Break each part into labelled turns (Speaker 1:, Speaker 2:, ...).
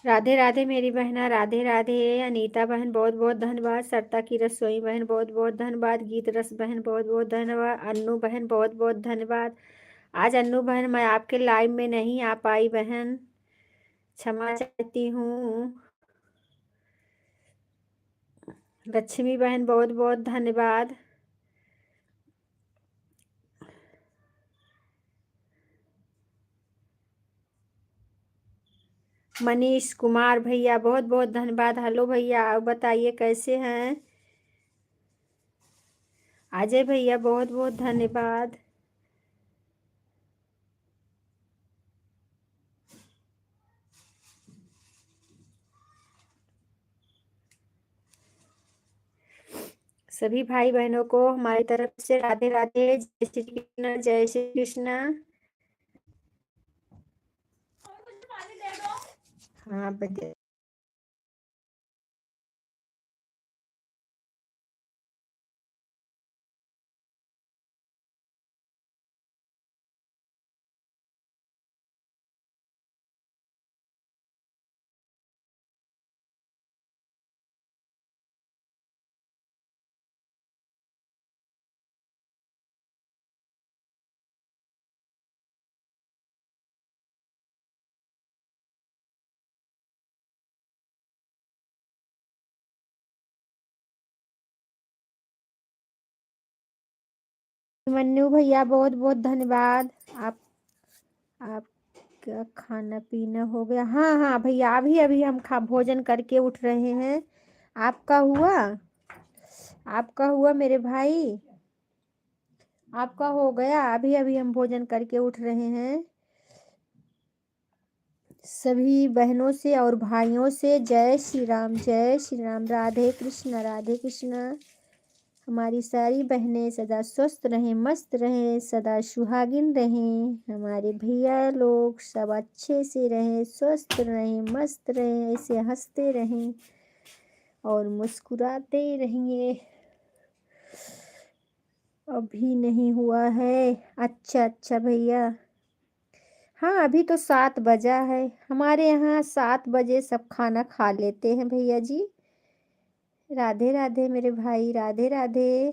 Speaker 1: राधे राधे मेरी बहना, राधे राधे। अनीता बहन बहुत बहुत धन्यवाद। सरता की रसोई बहन बहुत बहुत धन्यवाद। गीत रस बहन बहुत बहुत धन्यवाद। अन्नू बहन बहुत बहुत धन्यवाद। आज अन्नू बहन मैं आपके लाइव में नहीं आ पाई बहन, क्षमा चाहती हूँ। लक्ष्मी बहन बहुत बहुत धन्यवाद। मनीष कुमार भैया बहुत बहुत धन्यवाद। हेलो भैया, आप बताइए कैसे हैं। अजय भैया बहुत बहुत धन्यवाद। सभी भाई बहनों को हमारी तरफ से राधे राधे। जय श्री कृष्ण, जय श्री कृष्ण। हाँ बजे। मन्नू भैया बहुत बहुत धन्यवाद। आपका खाना पीना हो गया? हाँ हाँ भैया, अभी अभी हम खा भोजन करके उठ रहे हैं। आपका हुआ? आपका हुआ मेरे भाई? आपका हो गया? अभी अभी हम भोजन करके उठ रहे हैं। सभी बहनों से और भाइयों से जय श्री राम, जय श्री राम। राधे कृष्ण, राधे कृष्ण। हमारी सारी बहनें सदा स्वस्थ रहें, मस्त रहें, सदा सुहागिन रहें। हमारे भैया लोग सब अच्छे से रहें, स्वस्थ रहें, मस्त रहें, ऐसे हंसते रहें और मुस्कुराते रहेंगे। अभी नहीं हुआ है? अच्छा अच्छा भैया। हाँ अभी तो 7 बजा है। हमारे यहाँ 7 बजे सब खाना खा लेते हैं भैया जी। राधे राधे मेरे भाई, राधे राधे।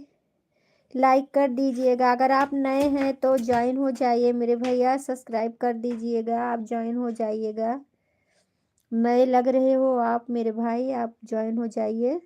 Speaker 1: लाइक कर दीजिएगा, अगर आप नए हैं तो ज्वाइन हो जाइए मेरे भैया। सब्सक्राइब कर दीजिएगा, आप ज्वाइन हो जाइएगा। नए लग रहे हो आप मेरे भाई, आप ज्वाइन हो जाइए।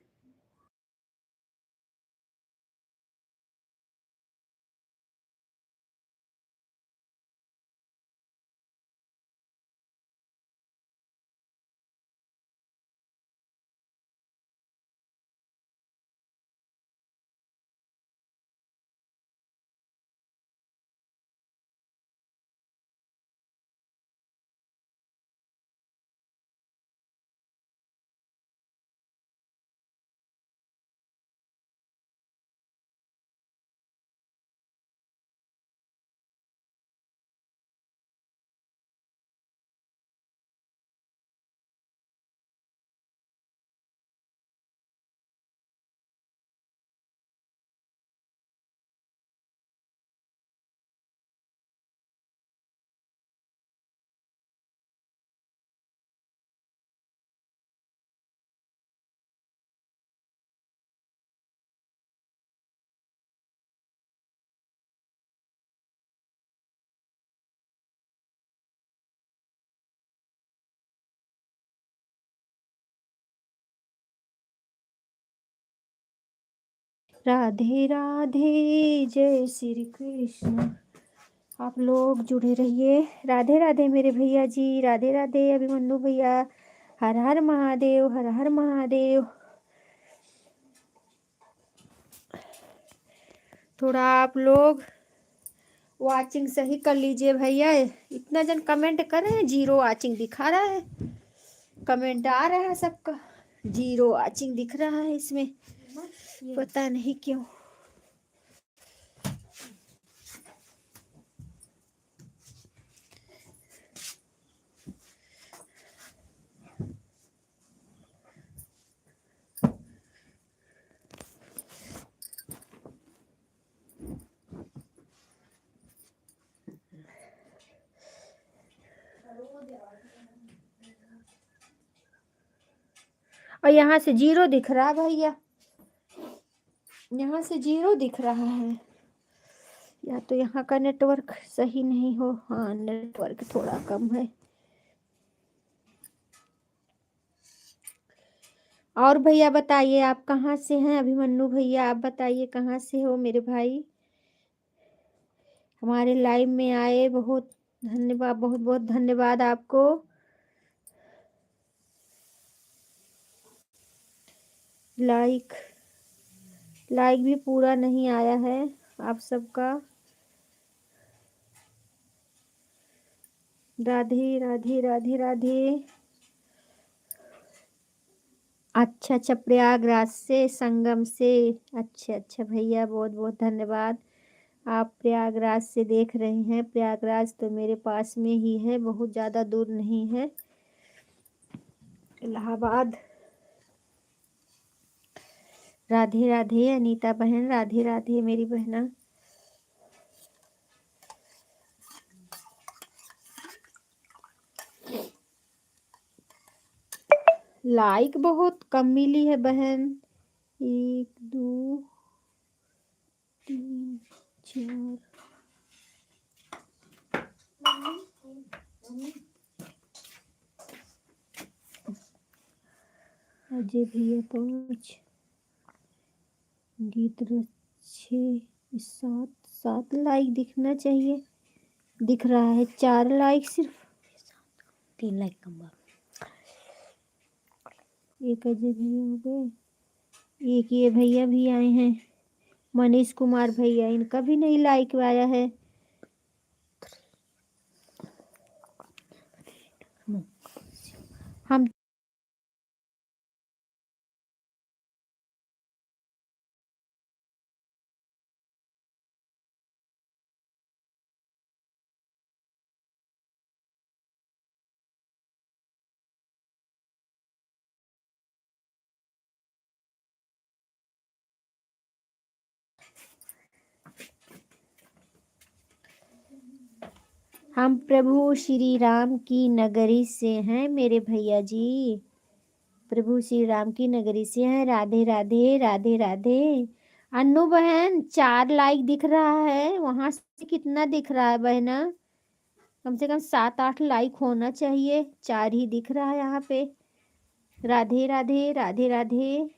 Speaker 1: राधे राधे, जय श्री कृष्ण। आप लोग जुड़े रहिए। राधे राधे मेरे भैया जी, राधे राधे अभिमन्यु भैया। हर हर महादेव, हर हर महादेव। थोड़ा आप लोग वाचिंग सही कर लीजिए भैया। इतना जन कमेंट कर रहे हैं, 0 वाचिंग दिखा रहा है। कमेंट आ रहा है सबका, 0 वाचिंग दिख रहा है इसमें, पता नहीं क्यों। और यहाँ से 0 दिख रहा है भैया, यहाँ से 0 दिख रहा है। या तो यहाँ का नेटवर्क सही नहीं हो, हाँ नेटवर्क थोड़ा कम है। और भैया बताइए आप कहाँ से हैं? अभिमन्यु भैया आप बताइए कहाँ से हो मेरे भाई? हमारे लाइव में आए, बहुत धन्यवाद, बहुत बहुत धन्यवाद आपको। लाइक भी पूरा नहीं आया है आप सबका। राधे राधे राधे राधे। अच्छा अच्छा, प्रयागराज से, संगम से। अच्छा अच्छा भैया, बहुत बहुत धन्यवाद। आप प्रयागराज से देख रहे हैं। प्रयागराज तो मेरे पास में ही है, बहुत ज़्यादा दूर नहीं है। इलाहाबाद। राधे राधे अनीता बहन, राधे राधे मेरी बहना। लाइक बहुत कम मिली है बहन। 1 2 3 4। अजय भैया 5, गीत रच 6, 7 लाइक दिखना चाहिए। दिख रहा है 4 लाइक सिर्फ, 3 लाइक कम। एक अजय भैया हो गए, एक ये भैया भी आए हैं, मनीष कुमार भैया, इनका भी नहीं लाइक आया है। हम प्रभु श्री राम की नगरी से हैं मेरे भैया जी। प्रभु श्री राम की नगरी से हैं। राधे राधे राधे राधे। अन्नू बहन 4 लाइक दिख रहा है, वहां से कितना दिख रहा है बहना? कम से कम 7 8 लाइक होना चाहिए, 4 ही दिख रहा है यहाँ पे। राधे राधे राधे राधे।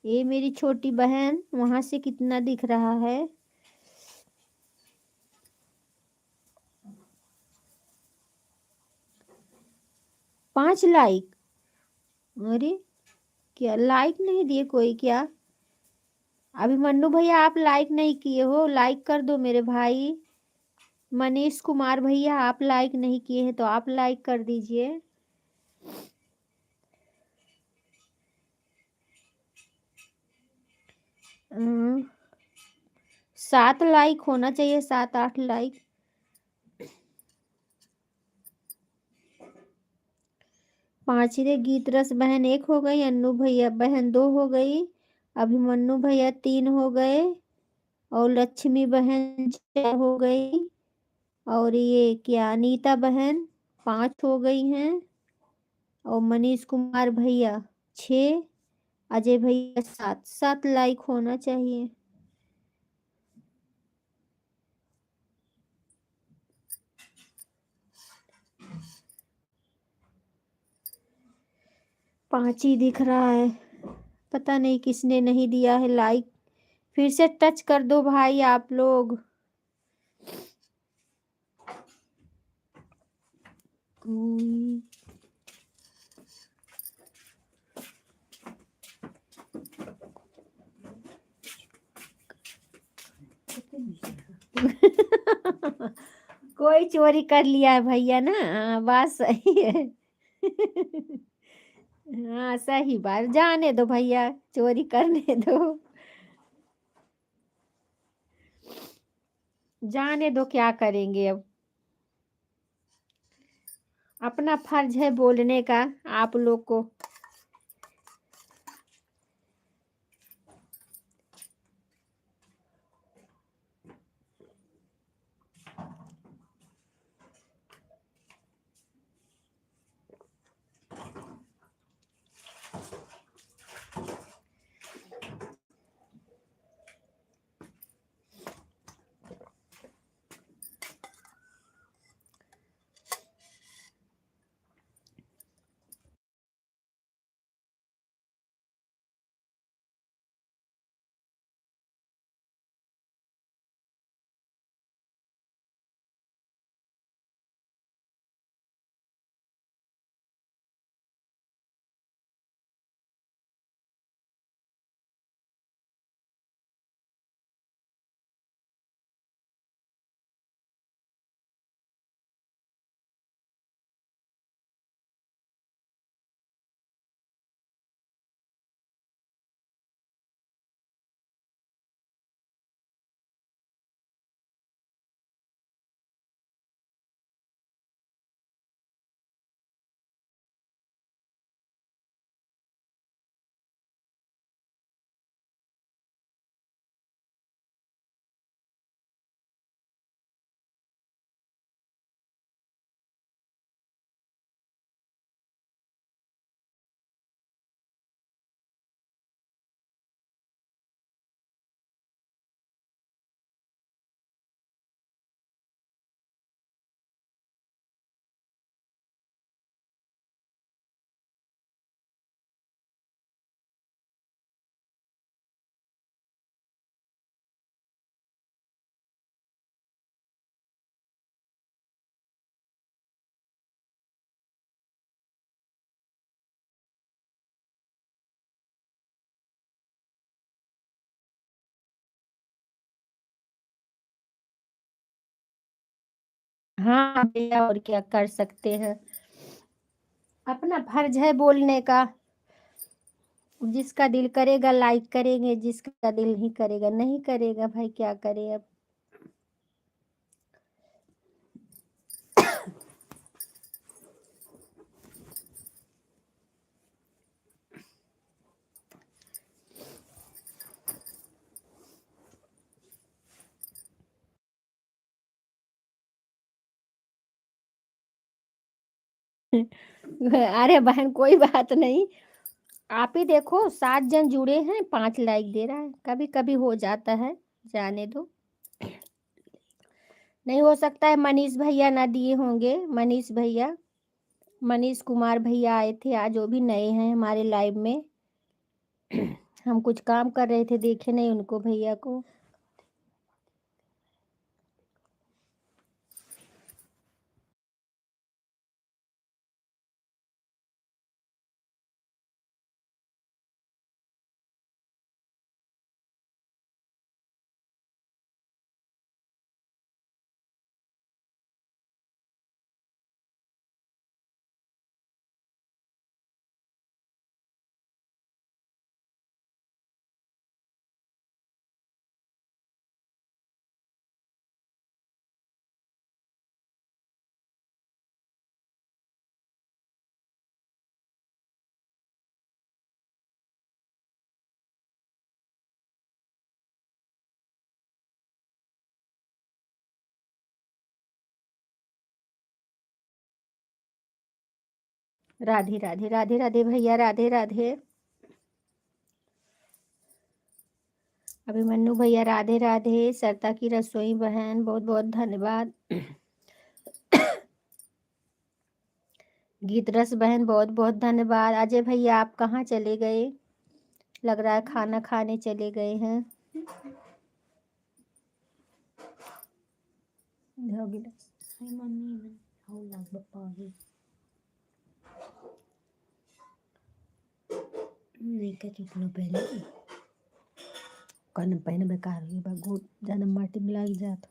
Speaker 1: ये मेरी छोटी बहन, वहां से कितना दिख रहा है? 5 लाइक। अरे क्या लाइक नहीं दिए कोई क्या? अभिमन्यु भैया आप लाइक नहीं किए हो, लाइक कर दो मेरे भाई। मनीष कुमार भैया आप लाइक नहीं किए हैं तो आप लाइक कर दीजिए। 7 लाइक होना चाहिए, 7 8 लाइक। पांचरे गीत रस बहन 1 हो गई, अन्नू भैया बहन 2 हो गई, अभिमन्यु भैया 3 हो गए, और लक्ष्मी बहन 4 हो गई, और ये क्या अनीता बहन 5 हो गई हैं, और मनीष कुमार भैया 6, अजय भैया 7। 7 लाइक होना चाहिए। पांच ही दिख रहा है, पता नहीं किसने नहीं दिया है लाइक। फिर से टच कर दो भाई आप लोग। कोई चोरी कर लिया है भैया ना, बात सही है। हाँ सही बात, जाने दो भैया, चोरी करने दो, जाने दो, क्या करेंगे अब। अपना फर्ज है बोलने का आप लोग को। हाँ भैया, और क्या कर सकते हैं, अपना फर्ज है बोलने का। जिसका दिल करेगा लाइक करेंगे, जिसका दिल नहीं करेगा नहीं करेगा, भाई क्या करे अब। अरे बहन कोई बात नहीं, आप ही देखो 7 जन जुड़े हैं, 5 लाइक दे रहा है, कभी कभी हो जाता है, जाने दो। नहीं हो सकता है मनीष भैया ना दिए होंगे, मनीष भैया, मनीष कुमार भैया आए थे आज, वो भी नए हैं हमारे लाइव में। हम कुछ काम कर रहे थे, देखे नहीं उनको भैया को। राधे राधे राधे राधे भैया, राधे राधे। अभिमन्यु भैया राधे राधे। सरता की रसोई बहन बहुत बहुत धन्यवाद। गीत रस बहन बहुत बहुत धन्यवाद। अजय भैया आप कहाँ चले गए, लग रहा है खाना खाने चले गए हैं। पहले कन पहने बेकार हुई बगू जन्म माटी में लग जाता।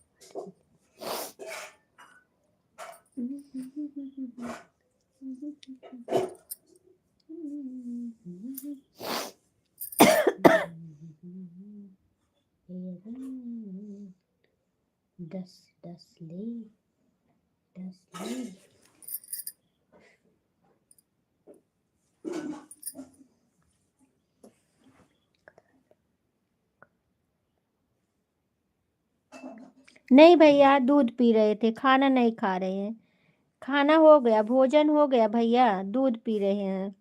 Speaker 1: दस दस ले 10 ले। नहीं भैया, दूध पी रहे थे, खाना नहीं खा रहे हैं। खाना हो गया, भोजन हो गया भैया, दूध पी रहे हैं।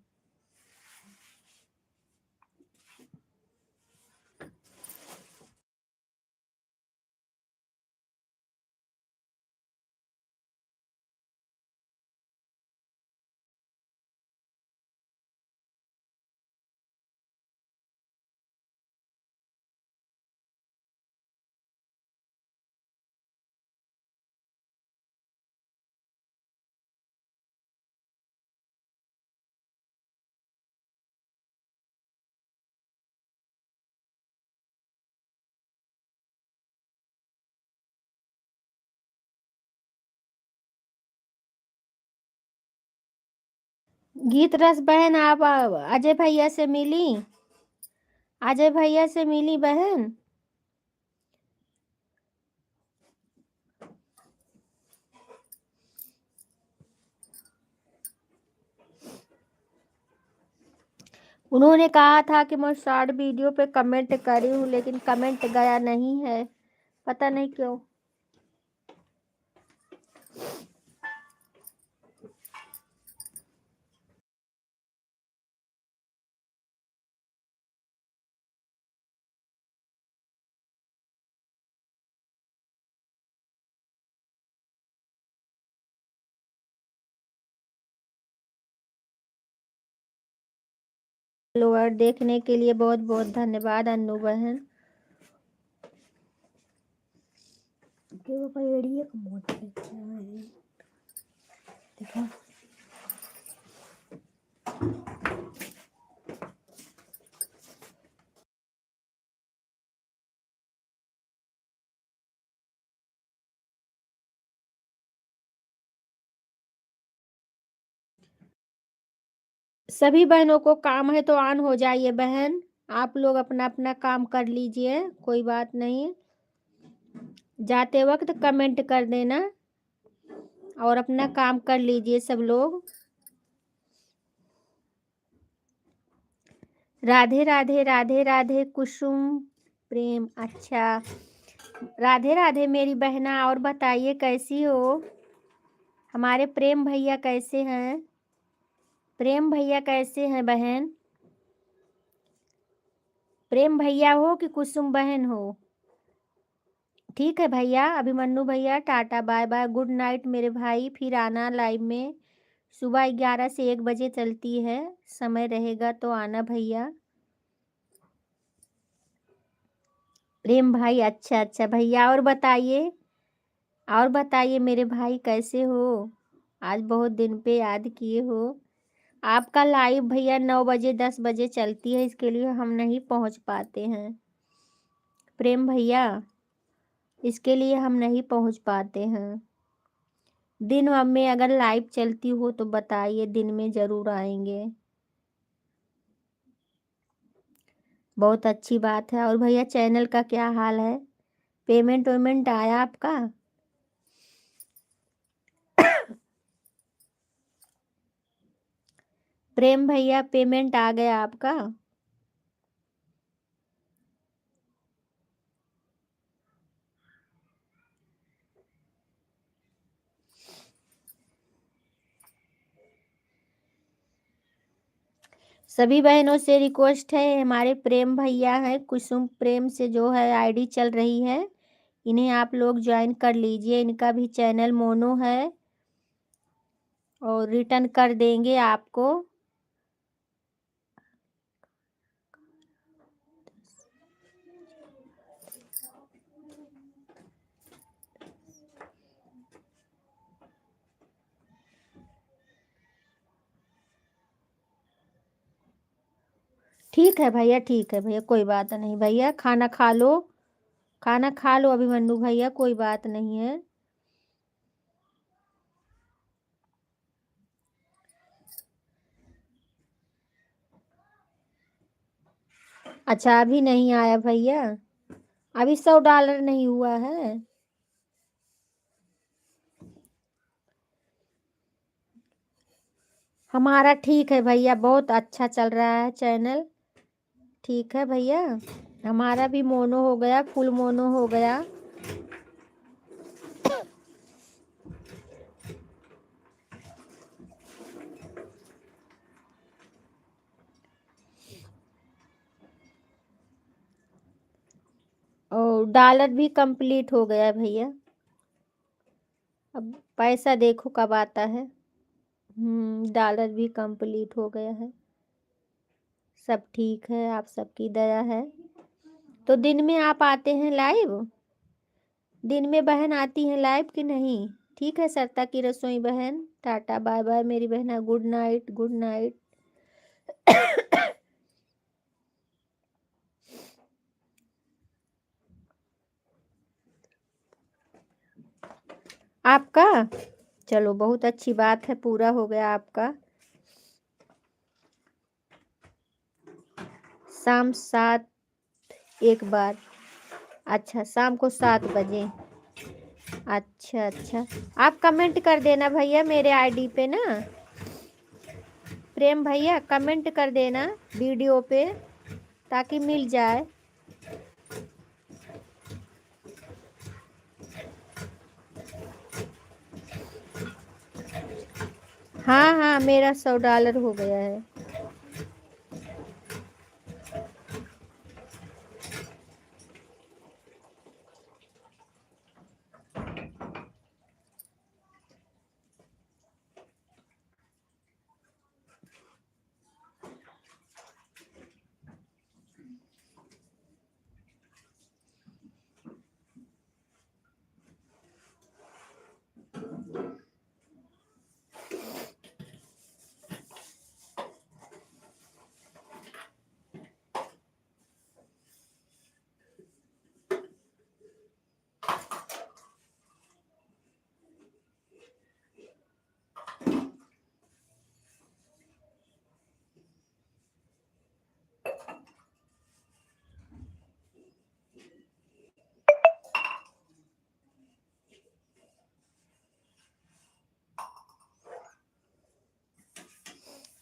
Speaker 1: गीत रस बहन आप अजय भैया से मिली, अजय भैया से मिली बहन। उन्होंने कहा था कि मैं शॉर्ट वीडियो पे कमेंट करी हूँ, लेकिन कमेंट गया नहीं है, पता नहीं क्यों। फॉलोअर देखने के लिए बहुत बहुत धन्यवाद अन्नू बहन। देखो सभी बहनों को काम है तो ऑन हो जाइए बहन। आप लोग अपना अपना काम कर लीजिए, कोई बात नहीं। जाते वक्त कमेंट कर देना और अपना काम कर लीजिए सब लोग। राधे राधे राधे राधे कुसुम प्रेम। अच्छा, राधे राधे मेरी बहना। और बताइए कैसी हो? हमारे प्रेम भैया कैसे हैं? प्रेम भैया कैसे हैं बहन? प्रेम भैया हो कि कुसुम बहन हो? ठीक है भैया। अभिमन्यु भैया tata bye bye, good night मेरे भाई। फिर आना लाइव में, सुबह 11 से 1 बजे चलती है, समय रहेगा तो आना भैया। प्रेम भाई, अच्छा अच्छा भैया। और बताइए मेरे भाई कैसे हो? आज बहुत दिन पे याद किए हो। आपका लाइव भैया 9 बजे 10 बजे चलती है, इसके लिए हम नहीं पहुंच पाते हैं प्रेम भैया, इसके लिए हम नहीं पहुंच पाते हैं। दिन में अगर लाइव चलती हो तो बताइए, दिन में ज़रूर आएंगे। बहुत अच्छी बात है। और भैया चैनल का क्या हाल है? पेमेंट वेमेंट आया आपका? प्रेम भैया पेमेंट आ गया आपका? सभी बहनों से रिक्वेस्ट है, हमारे प्रेम भैया हैं कुसुम प्रेम से जो है आईडी चल रही है, इन्हें आप लोग ज्वाइन कर लीजिए। इनका भी चैनल मोनो है और रिटर्न कर देंगे आपको। ठीक है भैया, ठीक है भैया, कोई बात नहीं भैया। खाना खा लो, खाना खा लो अभिमन्यु भैया, कोई बात नहीं है। अच्छा, अभी नहीं आया भैया? अभी $100 नहीं हुआ है? हमारा ठीक है भैया, बहुत अच्छा चल रहा है चैनल। ठीक है भैया, हमारा भी मोनो हो गया, फुल मोनो हो गया। और डॉलर भी कंप्लीट हो गया भैया। अब पैसा देखो कब आता है। डॉलर भी कंप्लीट हो गया है। सब ठीक है, आप सबकी दया है। तो दिन में आप आते हैं लाइव? दिन में बहन आती हैं लाइव कि नहीं? ठीक है सरता की रसोई बहन, टाटा बाय बाय मेरी बहना, गुड नाइट गुड नाइट। आपका चलो बहुत अच्छी बात है, पूरा हो गया आपका। शाम 7 एक बार? अच्छा, शाम को 7 बजे। अच्छा अच्छा, आप कमेंट कर देना भैया मेरे आईडी पे ना। प्रेम भैया कमेंट कर देना वीडियो पे, ताकि मिल जाए। हाँ हाँ, मेरा $100 हो गया है।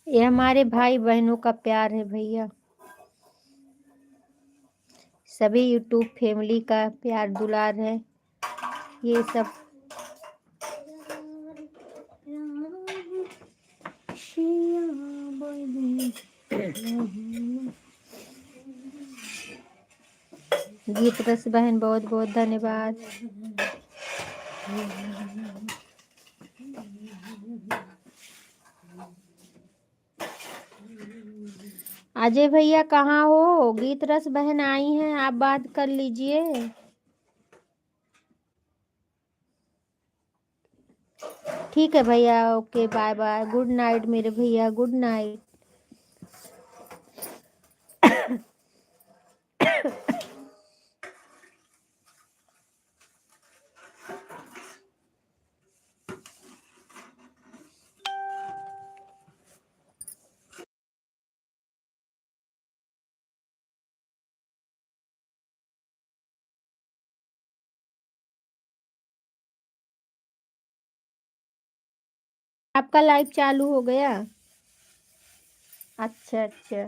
Speaker 1: ये हमारे भाई बहनों का प्यार है भैया, सभी यूट्यूब फैमिली का प्यार दुलार है ये सब। गीत रस बहन बहुत बहुत धन्यवाद। अजय भैया कहाँ हो? गीत रस बहन आई हैं, आप बात कर लीजिए। ठीक है भैया, okay bye bye, good night मेरे भैया, गुड नाइट। आपका लाइव चालू हो गया? अच्छा अच्छा।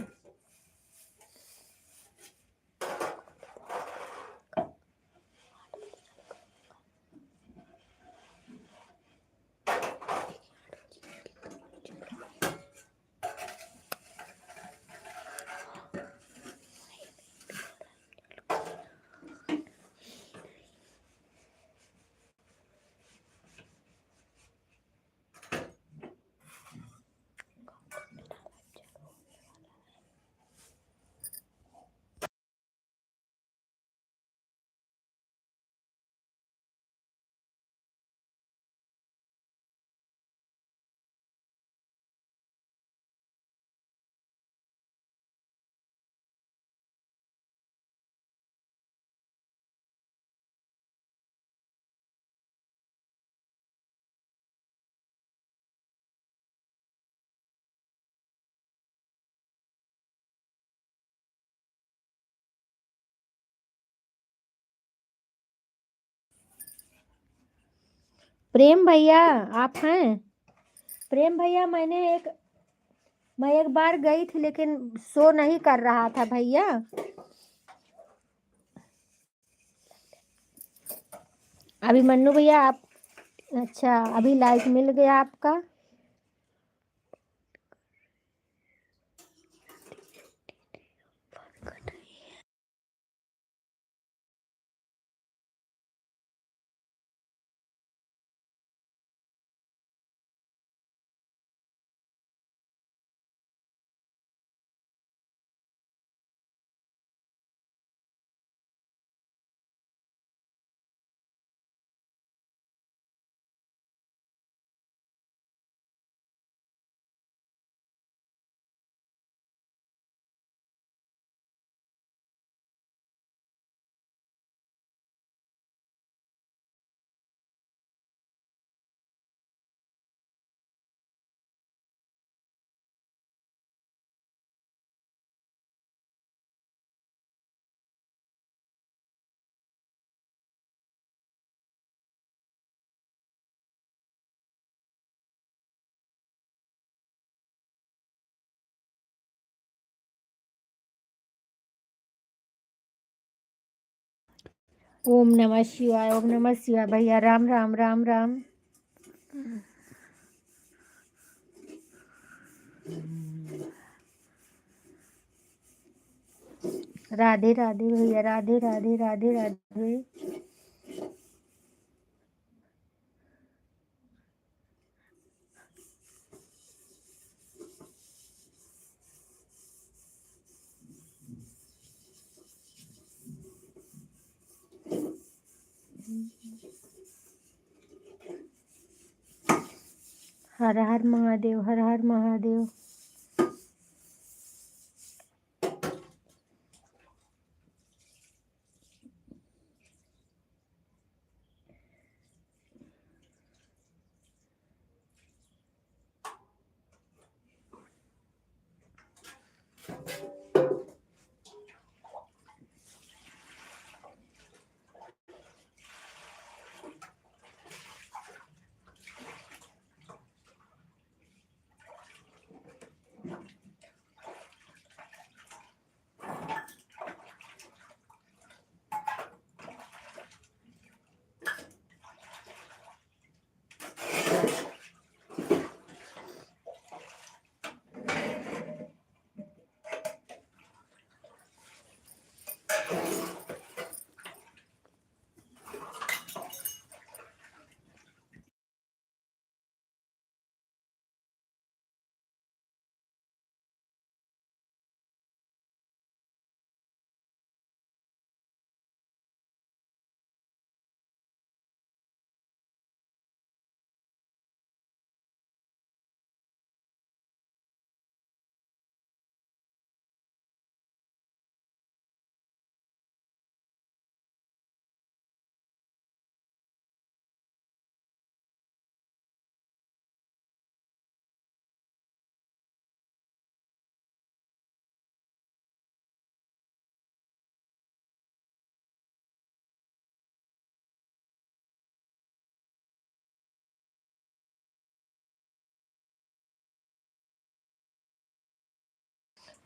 Speaker 1: प्रेम भैया आप हैं? प्रेम भैया मैं एक बार गई थी लेकिन शो नहीं कर रहा था भैया। अभी मन्नू भैया आप, अच्छा अभी लाइक मिल गया आपका। ओम नमः शिवाय, ओम नमः शिवाय भैया, राम राम राम राम। राधे राधे भैया, राधे राधे राधे राधे। हर हर महादेव, हर हर महादेव।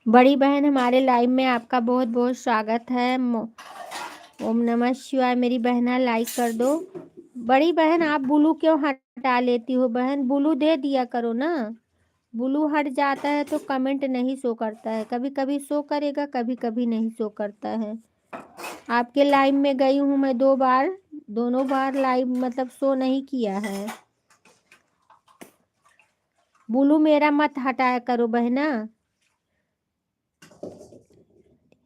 Speaker 1: बड़ी बहन हमारे लाइव में आपका बहुत बहुत स्वागत है। ओम नमः शिवाय। मेरी बहना लाइक कर दो। बड़ी बहन आप ब्लू क्यों हटा लेती हो बहन? ब्लू दे दिया करो ना। ब्लू हट जाता है तो कमेंट नहीं शो करता है, कभी कभी शो करेगा, कभी कभी नहीं शो करता है। आपके लाइव में गई हूँ मैं 2 बार, दोनों बार लाइव मतलब शो नहीं किया है। ब्लू मेरा मत हटाया करो बहना।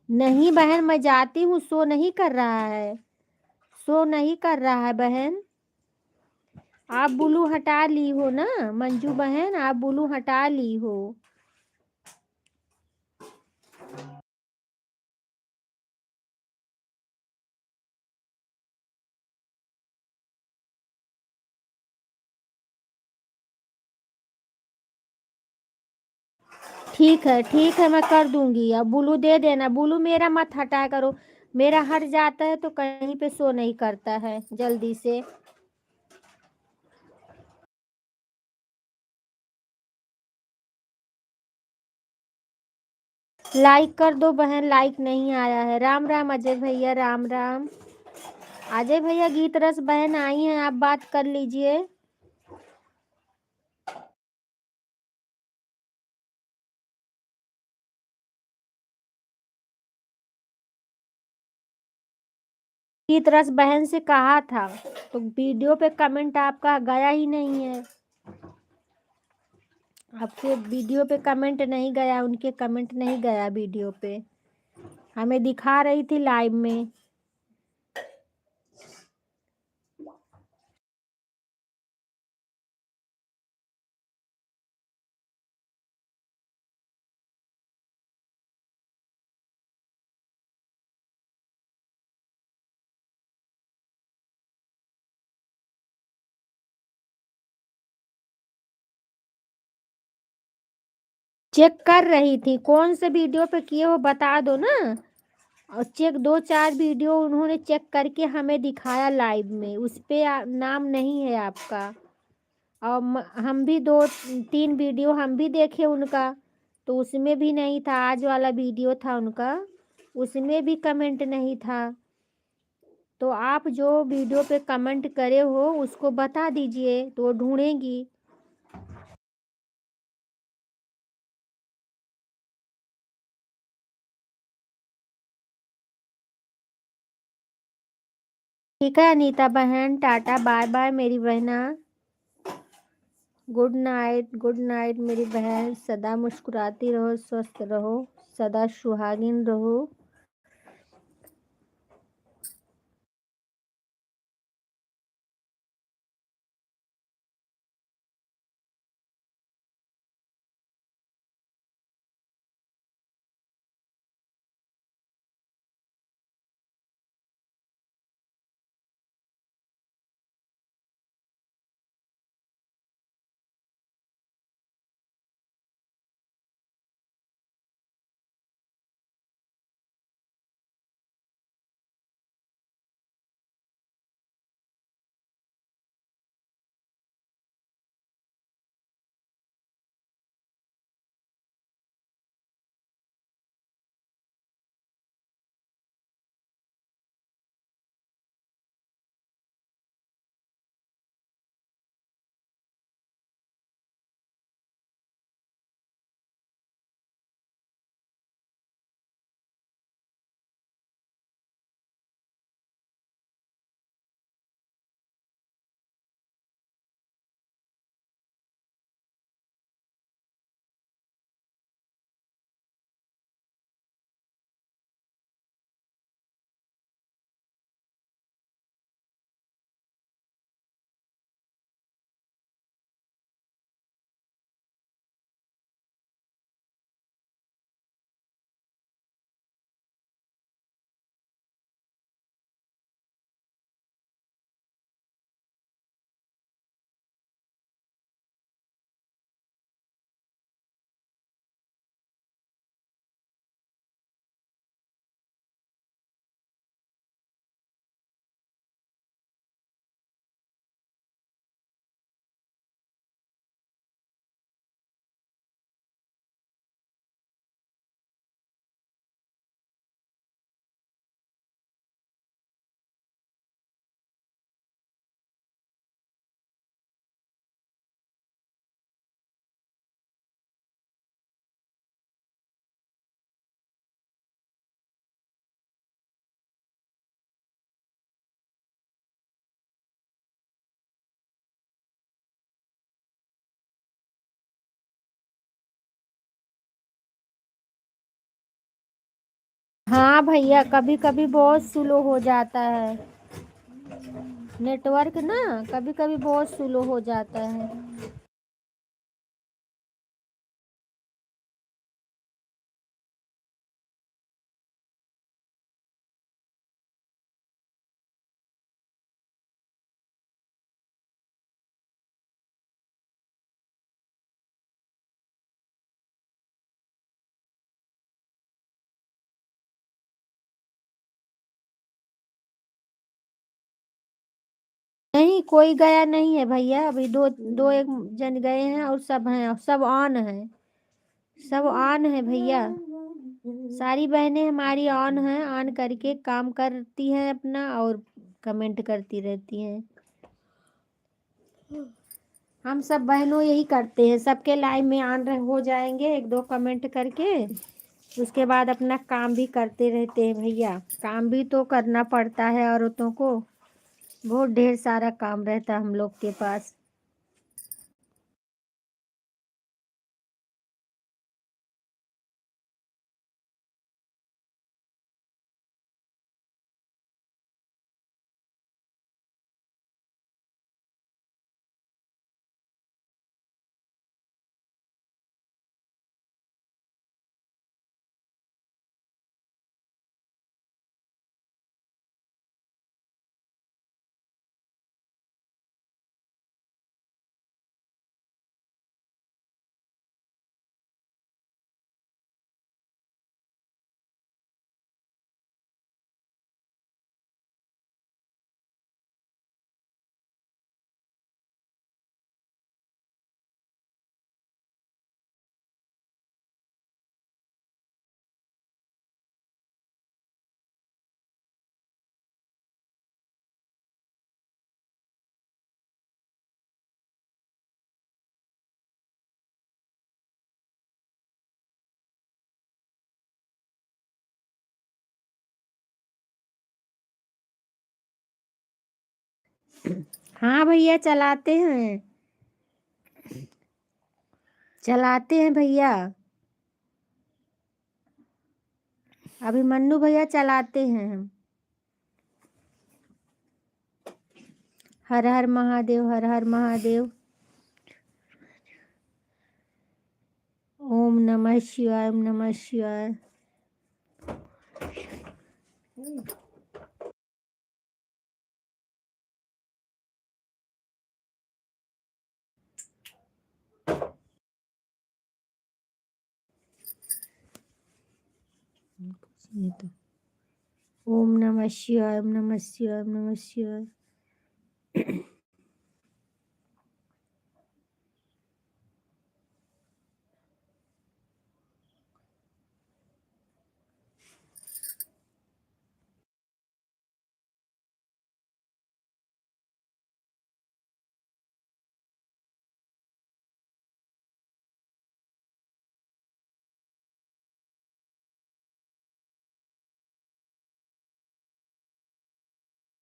Speaker 1: नहीं बहन, मैं जाती हूँ, शो नहीं कर रहा है, शो नहीं कर रहा है बहन। आप ब्लू हटा ली हो ना मंजू बहन, आप ब्लू हटा ली हो। ठीक है, मैं कर दूंगी। अब ब्लू दे देना, ब्लू मेरा मत हटाया करो। मेरा हट जाता है तो कहीं पे शो नहीं करता है जल्दी से। लाइक कर दो बहन, लाइक नहीं आया है। राम राम अजय भैया, राम राम। अजय भैया गीत रस बहन आई हैं, आप बात कर लीजिए। गीत रस बहन से कहा था तो वीडियो पे कमेंट आपका गया ही नहीं है। आपके वीडियो पे कमेंट नहीं गया, उनके कमेंट नहीं गया वीडियो पे, हमें दिखा रही थी लाइव में। चेक कर रही थी, कौन से वीडियो पे किए वो बता दो ना। और चेक 2-4 वीडियो उन्होंने चेक करके हमें दिखाया लाइव में, उस पे नाम नहीं है आपका। और हम भी 2-3 वीडियो हम भी देखे उनका, तो उसमें भी नहीं था। आज वाला वीडियो था उनका, उसमें भी कमेंट नहीं था। तो आप जो वीडियो पे कमेंट करे हो उसको बता दीजिए तो वो ढूंढेंगी। ठीक है अनीता बहन, टाटा बाय बाय मेरी बहना। गुड नाइट, गुड नाइट मेरी बहन। सदा मुस्कुराती रहो, स्वस्थ रहो, सदा सुहागिन रहो। हाँ भैया, कभी कभी बहुत स्लो हो जाता है नेटवर्क ना, कभी कभी बहुत स्लो हो जाता है। नहीं, कोई गया नहीं है भैया, अभी दो दो एक जन गए हैं और सब हैं, सब ऑन है, सब ऑन है भैया। सारी बहनें हमारी ऑन हैं, ऑन करके काम करती हैं अपना और कमेंट करती रहती हैं। हम सब बहनों यही करते हैं, सबके लाइव में ऑन हो जाएंगे एक दो कमेंट करके, उसके बाद अपना काम भी करते रहते हैं भैया। काम भी तो करना पड़ता है औरतों को, बहुत ढेर सारा काम रहता है हम लोग के पास। हाँ भैया, चलाते हैं, चलाते हैं भैया। अभी मन्नू भैया चलाते हैं हम। हर हर महादेव, हर हर महादेव। ओम नमः शिवाय, ओम नमः शिवाय। ये तो ओम नमः शिवाय, ओम नमः शिवाय, ओम नमः शिवाय।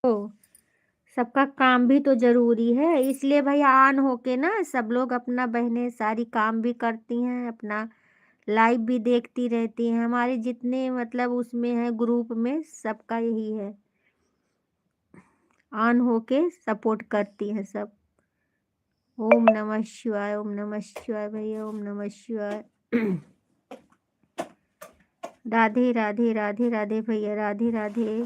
Speaker 1: ओ, सबका काम भी तो जरूरी है, इसलिए भैया ऑन होके ना सब लोग अपना, बहनें सारी काम भी करती हैं अपना, लाइव भी देखती रहती हैं। हमारे जितने मतलब उसमें है ग्रुप में, सबका यही है, ऑन होके सपोर्ट करती हैं सब। ओम नमः शिवाय, ओम नमः शिवाय भैया, ओम नमः शिवाय। राधे राधे राधे राधे भैया, राधे राधे।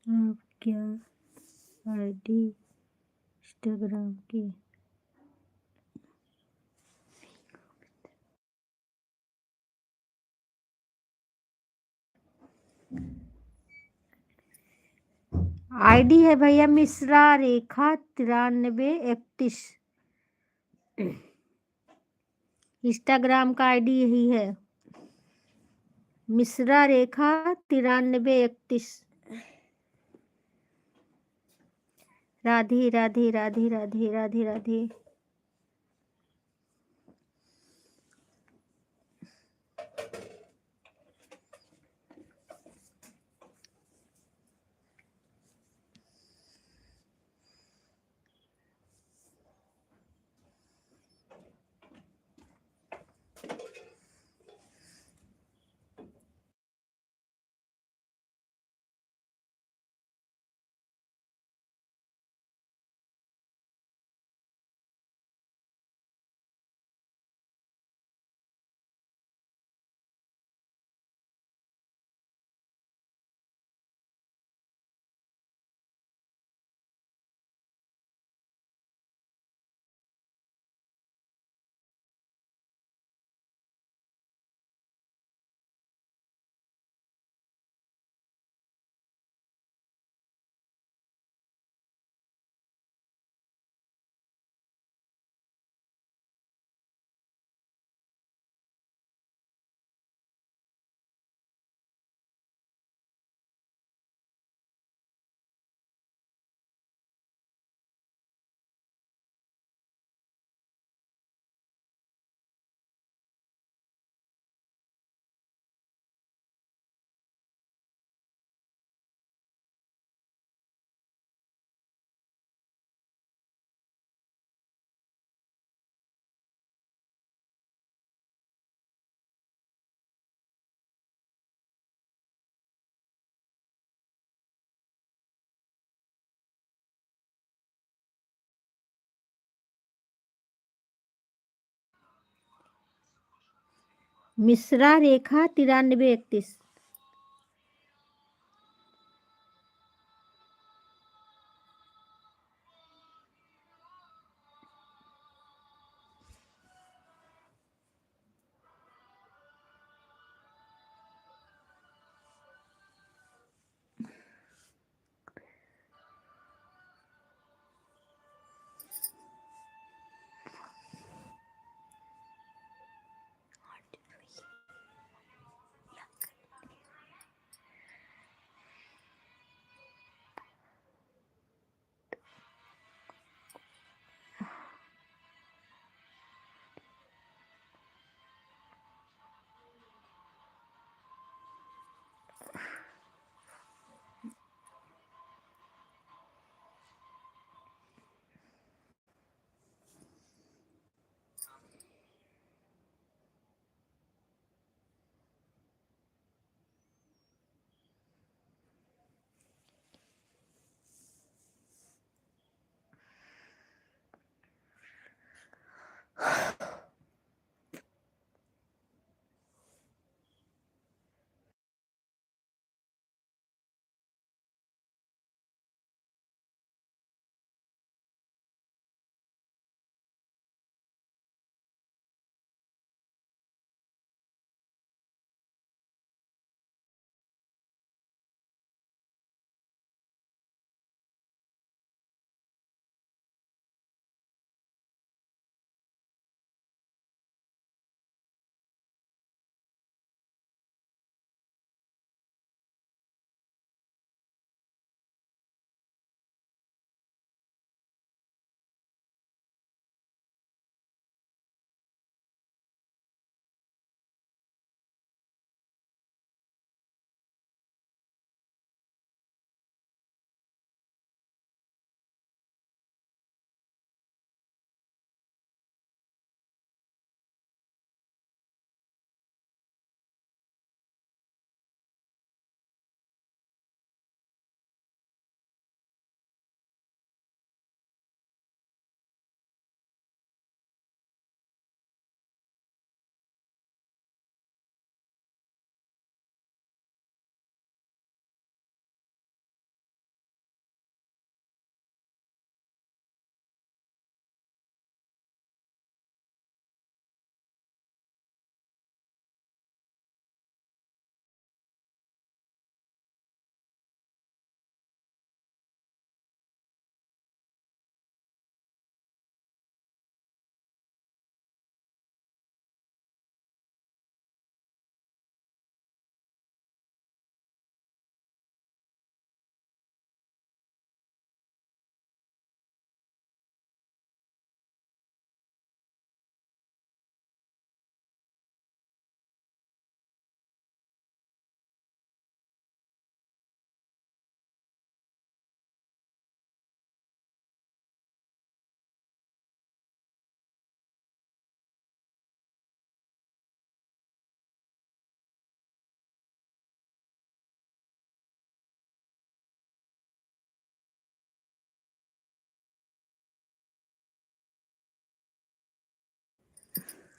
Speaker 1: आप क्या आईडी इंस्टाग्राम की? आईडी है भैया मिश्रा रेखा 9331। इंस्टाग्राम का आईडी यही है, मिश्रा रेखा 9331। राधे राधे राधे राधे राधे राधे। मिश्रा रेखा 9331।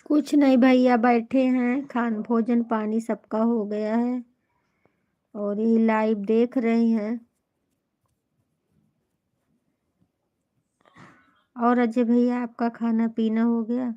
Speaker 1: कुछ नहीं भैया, बैठे हैं, खान भोजन पानी सबका हो गया है और ये लाइव देख रहे हैं। और अजय भैया, आपका खाना पीना हो गया?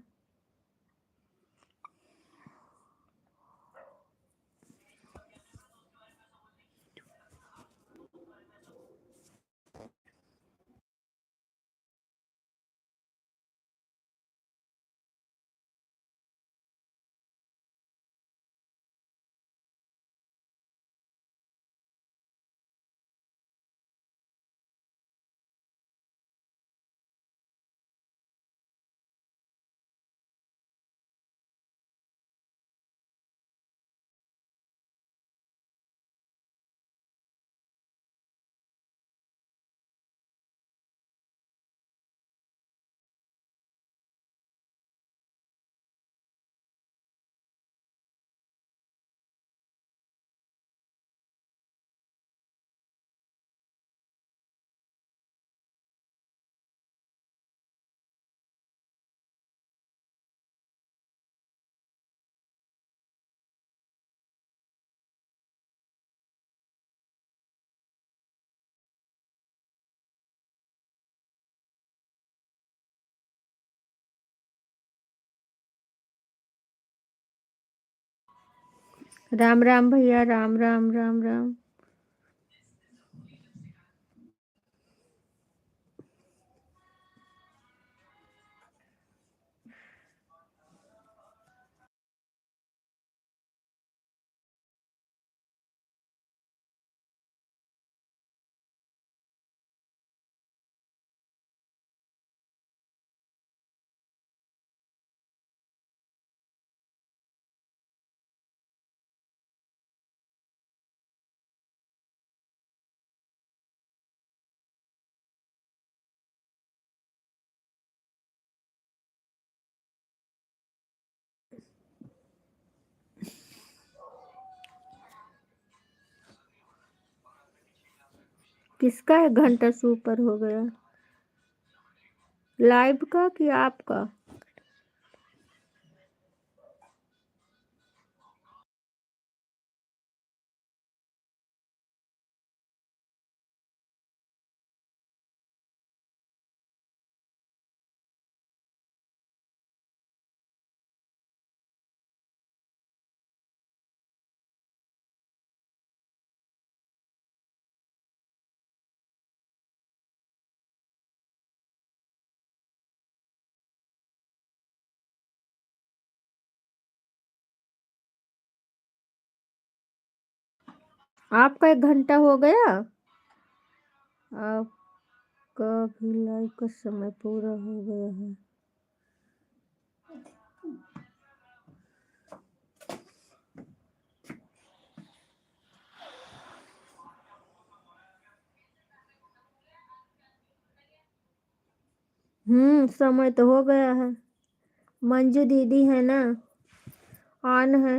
Speaker 1: राम राम भैया, राम राम राम राम। किसका 1 घंटा से ऊपर हो गया? लाइव का कि आपका? आपका 1 घंटा हो गया? आपका भी लाइव का समय पूरा हो गया है। समय तो हो गया है। मंजू दीदी है ना, ऑन है।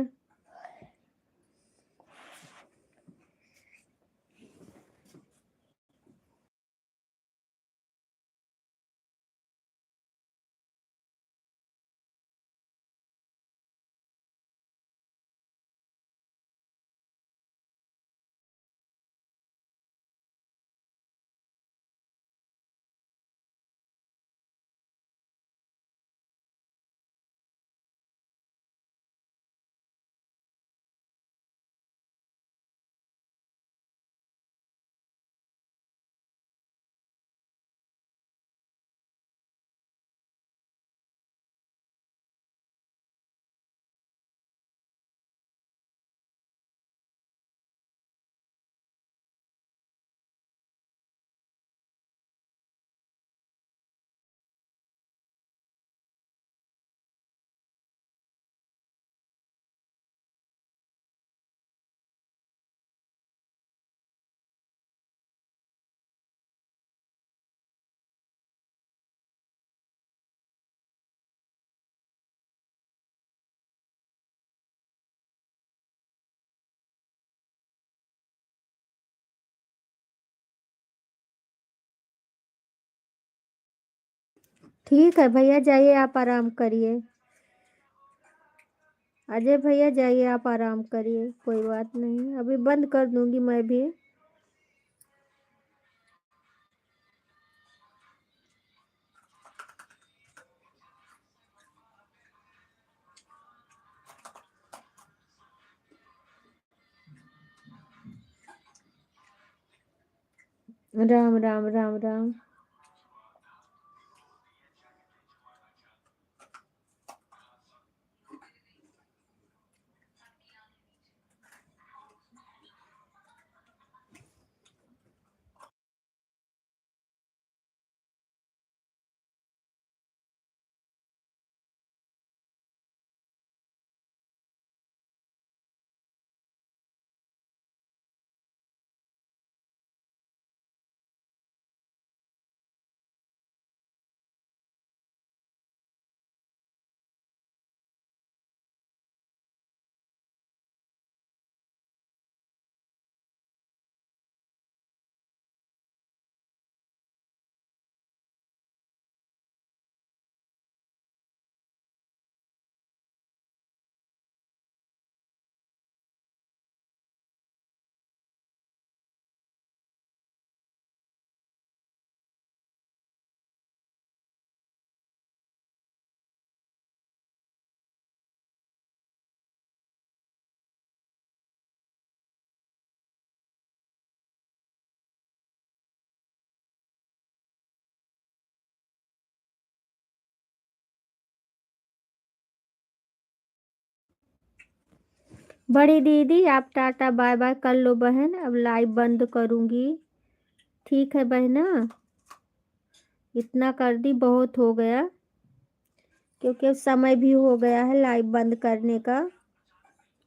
Speaker 1: ठीक है भैया, जाइए आप आराम करिए। अजय भैया जाइए, आप आराम करिए, कोई बात नहीं, अभी बंद कर दूंगी मैं भी। राम राम राम राम। बड़ी दीदी आप टाटा बाय बाय कर लो बहन, अब लाइव बंद करूंगी। ठीक है बहना, इतना कर दी, बहुत हो गया, क्योंकि अब समय भी हो गया है लाइव बंद करने का।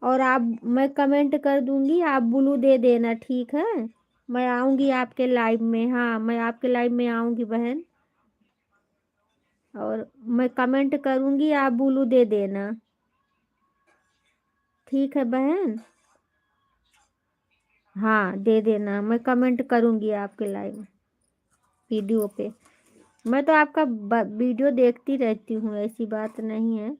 Speaker 1: और आप, मैं कमेंट कर दूंगी, आप ब्लू दे देना, ठीक है। मैं आऊंगी आपके लाइव में, हाँ मैं आपके लाइव में आऊंगी बहन। और मैं कमेंट करूंगी, आप ब्लू दे देना, ठीक है बहन। हाँ दे देना, मैं कमेंट करूंगी आपके लाइव वीडियो पे। मैं तो आपका वीडियो देखती रहती हूँ, ऐसी बात नहीं है।